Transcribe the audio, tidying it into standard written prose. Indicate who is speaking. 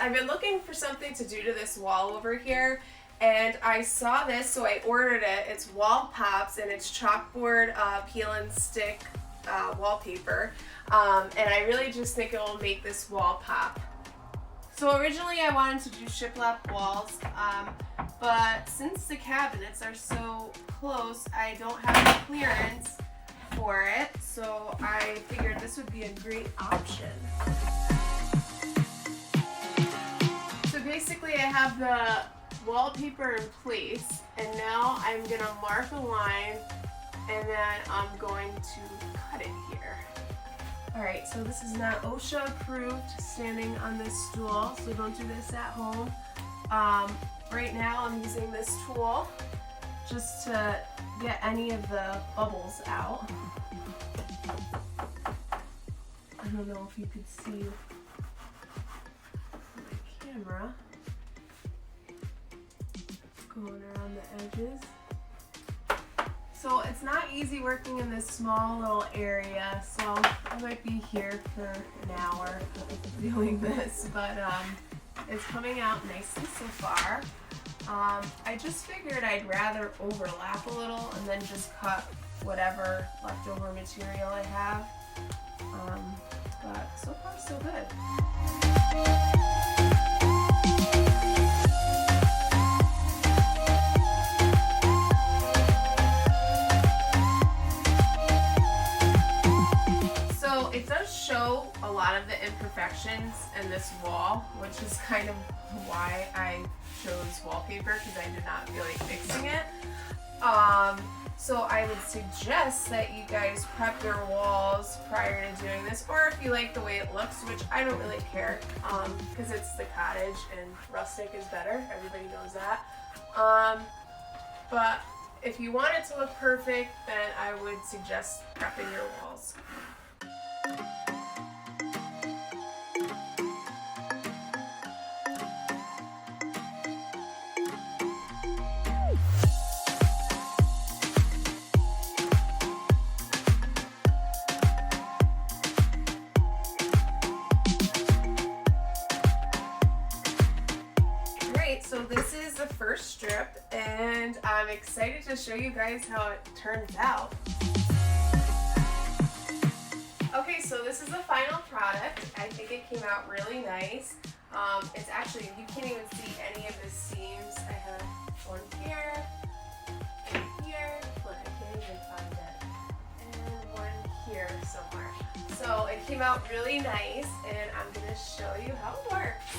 Speaker 1: I've been looking for something to do to this wall over here, and I saw this, so I ordered it. It's Wallpops, and it's chalkboard peel and stick wallpaper, and I really just think it will make this wall pop. So originally I wanted to do shiplap walls, but since the cabinets are so close, I don't have the clearance for it, so I figured this would be a great option. So basically I have the wallpaper in place, and now I'm gonna mark a line, and then I'm going to cut it here. Alright, so this is not OSHA approved standing on this stool, so don't do this at home. Right now I'm using this tool just to get any of the bubbles out. I don't know if you could see the camera going around the edges. So it's not easy working in this small little area, so I might be here for an hour doing this, but it's coming out nicely so far. I just figured I'd rather overlap a little and then just cut whatever leftover material I have, but so far so good. It does show a lot of the imperfections in this wall, which is kind of why I chose wallpaper, because I did not feel like fixing it. So I would suggest that you guys prep your walls prior to doing this, or if you like the way it looks, which I don't really care, because it's the cottage and rustic is better, everybody knows that. But if you want it to look perfect, then I would suggest prepping your walls. So this is the first strip, and I'm excited to show you guys how it turns out. Okay, so this is the final product. I think it came out really nice. It's actually, you can't even see any of the seams. I have one here, and here, look, I can't even find it, and one here somewhere. So it came out really nice, and I'm going to show you how it works.